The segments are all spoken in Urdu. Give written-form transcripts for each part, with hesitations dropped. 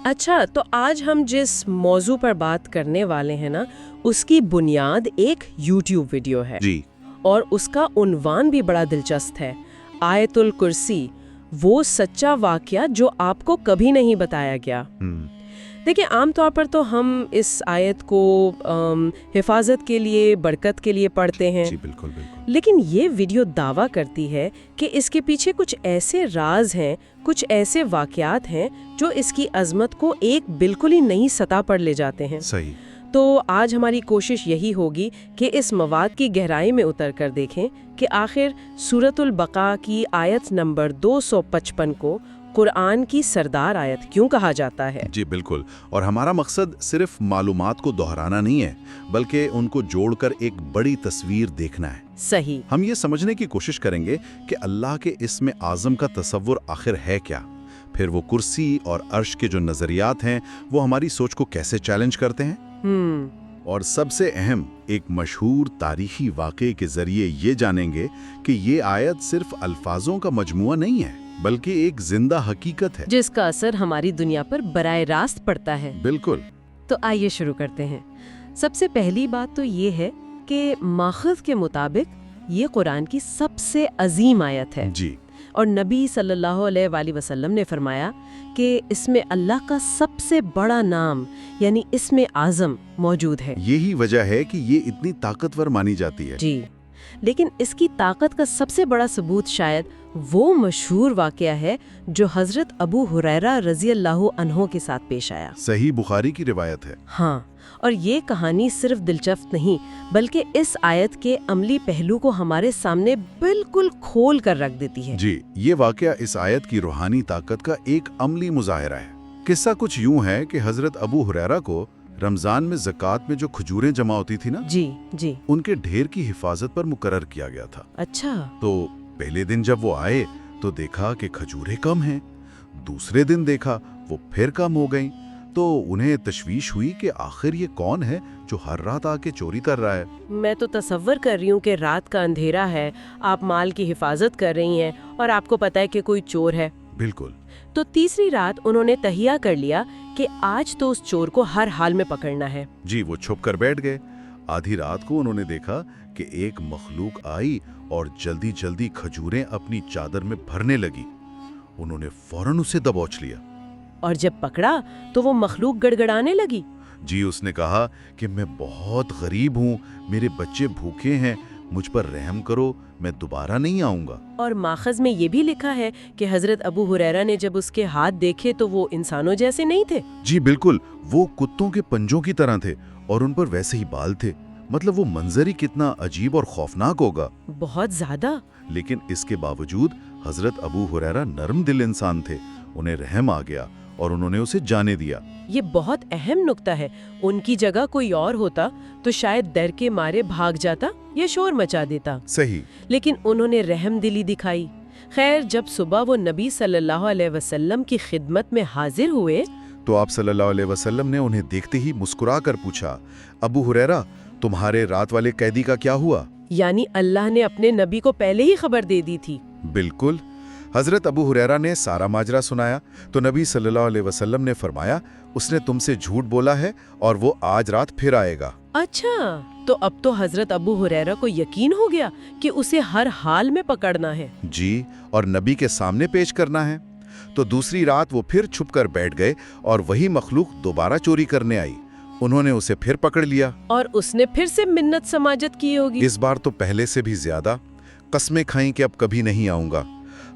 اچھا، تو آج ہم جس موضوع پر بات کرنے والے ہیں نا، اس کی بنیاد ایک یوٹیوب ویڈیو ہے جی اور اس کا عنوان بھی بڑا دلچسپ ہے، آیت الکرسی، وہ سچا واقعہ جو آپ کو کبھی نہیں بتایا گیا۔ دیکھیں، عام طور پر تو ہم اس آیت کو حفاظت کے لیے، برکت کے لیے پڑھتے ہیں، جی بالکل بالکل۔ لیکن یہ ویڈیو دعویٰ کرتی ہے کہ اس کے پیچھے کچھ ایسے راز ہیں، کچھ ایسے واقعات ہیں جو اس کی عظمت کو ایک بالکل ہی نئی سطح پر لے جاتے ہیں۔ صحیح۔ تو آج ہماری کوشش یہی ہوگی کہ اس مواد کی گہرائی میں اتر کر دیکھیں کہ آخر سورۃ البقرہ کی آیت نمبر 255 کو قرآن کی سردار آیت کیوں کہا جاتا ہے۔ جی بالکل، اور ہمارا مقصد صرف معلومات کو دہرانا نہیں ہے، بلکہ ان کو جوڑ کر ایک بڑی تصویر دیکھنا ہے۔ صحیح۔ ہم یہ سمجھنے کی کوشش کریں گے کہ اللہ کے اسم اعظم کا تصور آخر ہے کیا، پھر وہ کرسی اور عرش کے جو نظریات ہیں وہ ہماری سوچ کو کیسے چیلنج کرتے ہیں، اور سب سے اہم ایک مشہور تاریخی واقعے کے ذریعے یہ جانیں گے کہ یہ آیت صرف الفاظوں کا مجموعہ نہیں ہے بلکہ ایک زندہ حقیقت ہے جس کا اثر ہماری دنیا پر براہ راست پڑتا ہے۔ بالکل۔ تو آئیے شروع کرتے ہیں۔ سب سے پہلی بات تو یہ ہے کہ ماخذ کے مطابق یہ قرآن کی سب سے عظیم آیت ہے، جی، اور نبی صلی اللہ علیہ وآلہ وسلم نے فرمایا کہ اس میں اللہ کا سب سے بڑا نام یعنی اسم اعظم موجود ہے۔ یہی وجہ ہے کہ یہ اتنی طاقتور مانی جاتی ہے۔ جی، لیکن اس کی طاقت کا سب سے بڑا ثبوت شاید وہ مشہور واقعہ ہے جو حضرت ابو ہریرہ رضی اللہ عنہ کے ساتھ پیش آیا۔ صحیح بخاری کی روایت ہے۔ ہاں، اور یہ کہانی صرف دلچسپ نہیں بلکہ اس آیت کے عملی پہلو کو ہمارے سامنے بالکل کھول کر رکھ دیتی ہے۔ جی، یہ واقعہ اس آیت کی روحانی طاقت کا ایک عملی مظاہرہ ہے۔ قصہ کچھ یوں ہے کہ حضرت ابو ہریرہ کو رمضان میں زکوٰۃ میں جو کھجوریں جمع ہوتی تھی نا، جی جی، ان کے ڈھیر کی حفاظت پر مقرر کیا گیا تھا۔ اچھا۔ تو پہلے دن جب وہ آئے تو دیکھا کہ کھجوریں کم ہیں، دوسرے دن دیکھا وہ پھر کم ہو گئیں، تو انہیں تشویش ہوئی کہ آخر یہ کون ہے جو ہر رات آ کے چوری کر رہا ہے۔ میں تو تصور کر رہی ہوں کہ رات کا اندھیرا ہے، آپ مال کی حفاظت کر رہی ہیں اور آپ کو پتا ہے کہ کوئی چور ہے۔ بالکل۔ تو تیسری رات انہوں نے تہیہ کر لیا کہ آج تو اس چور کو ہر حال میں پکڑنا ہے۔ جی، وہ چھپ کر بیٹھ گئے۔ آدھی رات کو انہوں نے دیکھا کہ ایک مخلوق آئی اور جلدی جلدی کھجوریں اپنی چادر میں بھرنے لگی۔ انہوں نے فوراً اسے دبوچ لیا، اور جب پکڑا تو وہ مخلوق گڑگڑانے لگی۔ جی، اس نے کہا کہ میں بہت غریب ہوں، میرے بچے بھوکے ہیں، مجھ پر رحم کرو، میں دوبارہ نہیں آؤں گا۔ اور ماخذ میں یہ بھی لکھا ہے کہ حضرت ابو ہریرہ نے جب اس کے ہاتھ دیکھے تو وہ انسانوں جیسے نہیں تھے۔ جی بالکل، وہ کتوں کے پنجوں کی طرح تھے اور ان پر ویسے ہی بال تھے۔ مطلب وہ منظر ہی کتنا عجیب اور خوفناک ہوگا۔ بہت زیادہ۔ لیکن اس کے باوجود حضرت ابو ہریرہ نرم دل انسان تھے، انہیں رحم آ گیا اور انہوں نے اسے جانے دیا۔ یہ بہت اہم نکتہ ہے، ان کی جگہ کوئی اور ہوتا تو شاید ڈر کے مارے بھاگ جاتا یا شور مچا دیتا۔ صحیح۔ لیکن انہوں نے رحم دلی دکھائی۔ خیر، جب صبح وہ نبی صلی اللہ علیہ وسلم کی خدمت میں حاضر ہوئے تو آپ صلی اللہ علیہ وسلم نے انہیں دیکھتے ہی مسکرا کر پوچھا، ابو ہریرہ، تمہارے رات والے قیدی کا کیا ہوا؟ یعنی اللہ نے اپنے نبی کو پہلے ہی خبر دے دی تھی۔ بالکل۔ حضرت ابو ہریرہ نے سارا ماجرا سنایا تو نبی صلی اللہ علیہ وسلم نے فرمایا، اس نے تم سے جھوٹ بولا ہے اور وہ آج رات پھر آئے گا۔ اچھا، تو اب تو حضرت ابو ہریرہ کو یقین ہو گیا کہ اسے ہر حال میں پکڑنا ہے۔ جی، اور نبی کے سامنے پیش کرنا ہے۔ تو دوسری رات وہ پھر چھپ کر بیٹھ گئے اور وہی مخلوق دوبارہ چوری کرنے آئی۔ انہوں نے اسے پھر پکڑ لیا اور اس نے پھر سے منت سماجت کی ہوگی۔ اس بار تو پہلے سے بھی زیادہ، قسمیں کھائیں کہ اب کبھی نہیں آؤں گا۔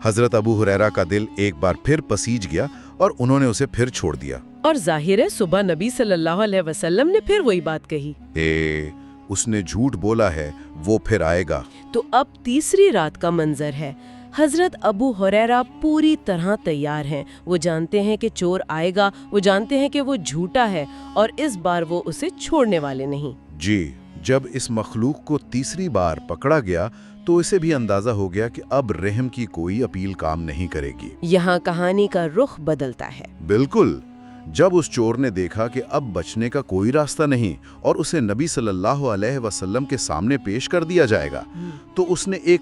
حضرت ابو ہریرہ کا دل ایک بار پھر پسیج گیا اور انہوں نے اسے پھر چھوڑ دیا۔ اور ظاہر ہے صبح نبی صلی اللہ علیہ وسلم نے پھر وہی بات کہی، اس نے جھوٹ بولا ہے، وہ پھر آئے گا۔ تو اب تیسری رات کا منظر ہے۔ حضرت ابو ہریرہ پوری طرح تیار ہیں، وہ جانتے ہیں کہ چور آئے گا، وہ جانتے ہیں کہ وہ جھوٹا ہے اور اس بار وہ اسے چھوڑنے والے نہیں۔ جی، جب اس مخلوق کو تیسری بار پکڑا گیا تو اسے بھی اندازہ ہو گیا کہ اب رحم کی کوئی اپیل کام نہیں کرے گی۔ یہاں کہانی کا رخ بدلتا ہے۔ بالکل۔ جب اس چور نے دیکھا کہ اب بچنے کا کوئی راستہ نہیں اور اسے نبی صلی اللہ علیہ وسلم کے سامنے پیش کر دیا جائے گا، تو اس نے ایک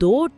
2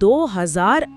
2000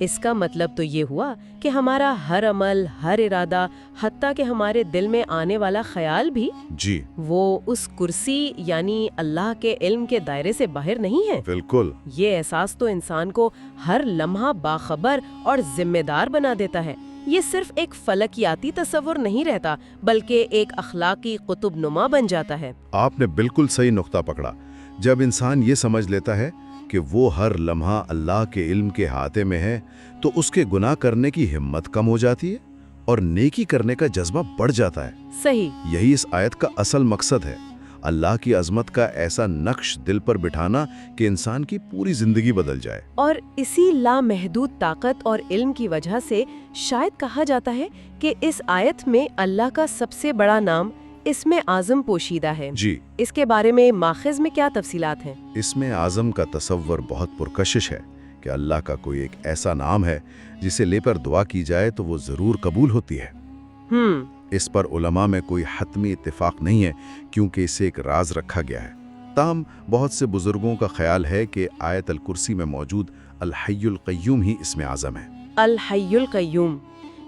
اس کا مطلب تو یہ ہوا کہ ہمارا ہر عمل، ہر ارادہ، حتیٰ کہ ہمارے دل میں آنے والا خیال بھی جی وہ اس کرسی یعنی اللہ کے علم کے دائرے سے باہر نہیں ہے۔ بالکل۔ یہ احساس تو انسان کو ہر لمحہ باخبر اور ذمہ دار بنا دیتا ہے۔ یہ صرف ایک فلکیاتی تصور نہیں رہتا بلکہ ایک اخلاقی قطب نما بن جاتا ہے۔ آپ نے بالکل صحیح نقطہ پکڑا۔ جب انسان یہ سمجھ لیتا ہے کہ وہ ہر لمحہ اللہ کے علم کے ہاتھے میں ہے تو اس کے گناہ کرنے کی ہمت کم ہو جاتی ہے اور نیکی کرنے کا جذبہ بڑھ جاتا ہے۔ صحیح۔ یہی اس آیت کا اصل مقصد ہے، اللہ کی عظمت کا ایسا نقش دل پر بٹھانا کہ انسان کی پوری زندگی بدل جائے۔ اور اسی لامحدود طاقت اور علم کی وجہ سے شاید کہا جاتا ہے کہ اس آیت میں اللہ کا سب سے بڑا نام اسم اعظم پوشیدہ ہے۔ جی، اس کے بارے میں ماخذ میں کیا تفصیلات ہیں؟ اسم اعظم کا تصور بہت پرکشش ہے کہ اللہ کا کوئی ایک ایسا نام ہے جسے لے کر دعا کی جائے تو وہ ضرور قبول ہوتی ہے۔ اس پر علماء میں کوئی حتمی اتفاق نہیں ہے کیونکہ اسے ایک راز رکھا گیا ہے۔ تاہم بہت سے بزرگوں کا خیال ہے کہ آیت الکرسی میں موجود الحی القیوم ہی اسم اعظم ہے۔ الحی القیوم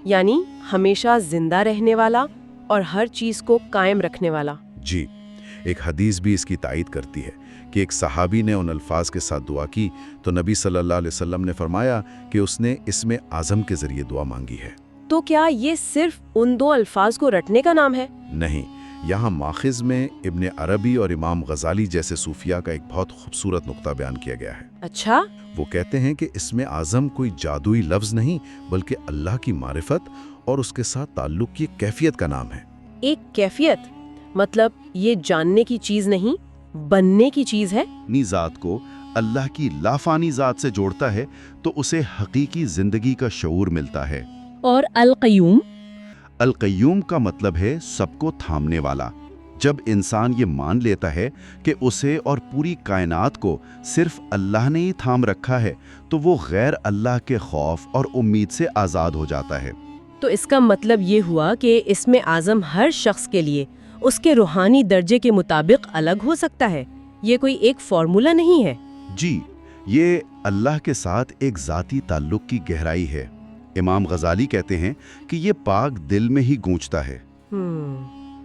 یعنی ہمیشہ زندہ رہنے والا اور ہر چیز کو قائم رکھنے والا۔ جی، ایک حدیث بھی اس کی تائید کرتی ہے کہ ایک صحابی نے ان الفاظ کے ساتھ دعا کی تو نبی صلی اللہ علیہ وسلم نے فرمایا کہ اس نے اسم اعظم کے ذریعے دعا مانگی ہے۔ تو کیا یہ صرف ان دو الفاظ کو رٹنے کا نام ہے؟ نہیں، یہاں ماخذ میں ابن عربی اور امام غزالی جیسے صوفیاء کا ایک بہت خوبصورت نقطہ بیان کیا گیا ہے۔ اچھا؟ وہ کہتے ہیں کہ اسم اعظم کوئی جادوئی لفظ نہیں بلکہ اللہ کی معرفت اور اس کے ساتھ تعلق کی کیفیت کا نام ہے۔ ایک کیفیت، مطلب یہ جاننے کی چیز نہیں، بننے کی چیز ہے۔ اپنی ذات کو اللہ کی لافانی ذات سے جوڑتا ہے تو اسے حقیقی زندگی کا شعور ملتا ہے۔ اور القیوم؟ القیوم کا مطلب ہے سب کو تھامنے والا۔ جب انسان یہ مان لیتا ہے کہ اسے اور پوری کائنات کو صرف اللہ نے ہی تھام رکھا ہے تو وہ غیر اللہ کے خوف اور امید سے آزاد ہو جاتا ہے۔ تو اس کا مطلب یہ ہوا کہ اسم اعظم ہر شخص کے لیے اس کے روحانی درجے کے مطابق الگ ہو سکتا ہے، یہ کوئی ایک فارمولا نہیں ہے۔ جی، یہ اللہ کے ساتھ ایک ذاتی تعلق کی گہرائی ہے۔ امام غزالی کہتے ہیں کہ یہ پاک دل میں ہی گونجتا ہے۔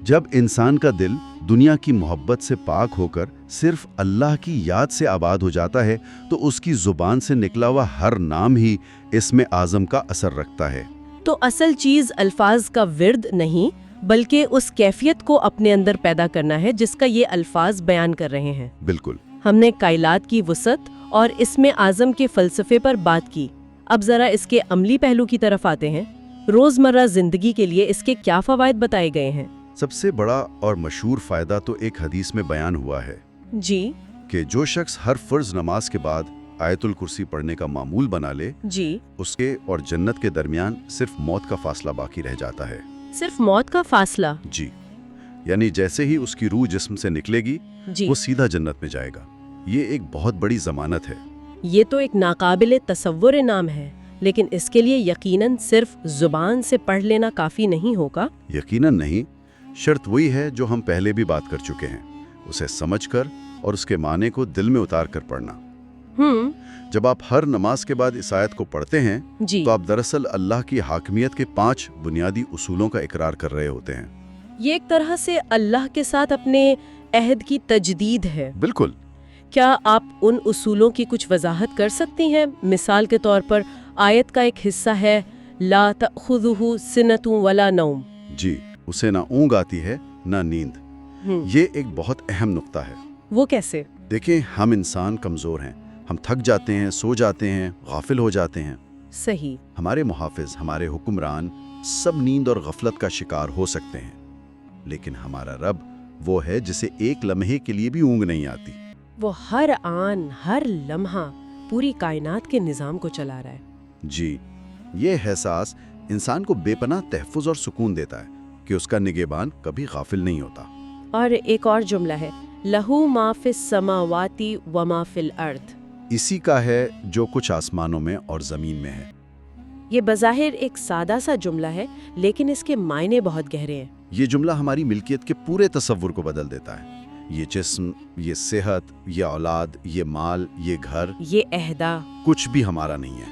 جب انسان کا دل دنیا کی محبت سے پاک ہو کر صرف اللہ کی یاد سے آباد ہو جاتا ہے تو اس کی زبان سے نکلا ہوا ہر نام ہی اسم اعظم کا اثر رکھتا ہے۔ تو اصل چیز الفاظ کا ورد نہیں بلکہ اس کیفیت کو اپنے اندر پیدا کرنا ہے جس کا یہ الفاظ بیان کر رہے ہیں۔ بالکل۔ ہم نے کائنات کی وسعت اور اسم اعظم کے فلسفے پر بات کی، اب ذرا اس کے عملی پہلو کی طرف آتے ہیں۔ روزمرہ زندگی کے لیے اس کے کیا فوائد بتائے گئے ہیں؟ سب سے بڑا اور مشہور فائدہ تو ایک حدیث میں بیان ہوا ہے جی کہ جو شخص ہر فرض نماز کے بعد آیت الکرسی پڑھنے کا معمول بنا لے، جی اس کے اور جنت کے درمیان صرف موت کا فاصلہ باقی رہ جاتا ہے۔ صرف موت کا فاصلہ؟ جی، یعنی جیسے ہی اس کی روح جسم سے نکلے گی جی وہ سیدھا جنت میں جائے گا۔ یہ ایک بہت بڑی ضمانت ہے۔ یہ تو ایک ناقابل تصور نام ہے، لیکن اس کے لیے یقیناً صرف زبان سے پڑھ لینا کافی نہیں ہوگا۔ یقیناً نہیں، شرط وہی ہے جو ہم پہلے بھی بات کر چکے ہیں، اسے سمجھ کر اور اس کے معنی کو دل میں اتار کر پڑھنا۔ جب آپ ہر نماز کے بعد اس آیت کو پڑھتے ہیں جی تو آپ دراصل اللہ کی حاکمیت کے 5 بنیادی اصولوں کا اقرار کر رہے ہوتے ہیں۔ یہ ایک طرح سے اللہ کے ساتھ اپنے عہد کی تجدید ہے۔ بالکل۔ کیا آپ ان اصولوں کی کچھ وضاحت کر سکتی ہیں؟ مثال کے طور پر آیت کا ایک حصہ ہے لا تأخذہ سنۃ ولا نوم۔ جی، اسے نہ اونگ آتی ہے نہ نیند۔ یہ ایک بہت اہم نقطہ ہے۔ وہ کیسے؟ دیکھیں، ہم انسان کمزور ہیں، ہم تھک جاتے ہیں، سو جاتے ہیں، غافل ہو جاتے ہیں۔ صحیح۔ ہمارے محافظ، ہمارے حکمران سب نیند اور غفلت کا شکار ہو سکتے ہیں، لیکن ہمارا رب وہ ہے جسے ایک لمحے کے لیے بھی اونگ نہیں آتی۔ وہ ہر آن ہر لمحہ پوری کائنات کے نظام کو چلا رہا ہے۔ جی، یہ احساس انسان کو بے پناہ تحفظ اور سکون دیتا ہے کہ اس کا نگہبان کبھی غافل نہیں ہوتا۔ اور ایک اور جملہ ہے لہو ما فی السماوات و ما فی الارض۔ اسی کا ہے جو کچھ آسمانوں میں اور زمین میں ہے۔ یہ بظاہر ایک سادہ سا جملہ ہے لیکن اس کے معنی بہت گہرے ہیں۔ یہ جملہ ہماری ملکیت کے پورے تصور کو بدل دیتا ہے۔ یہ جسم، یہ صحت، یہ اولاد، یہ مال، یہ گھر، یہ عہدہ، کچھ بھی ہمارا نہیں ہے۔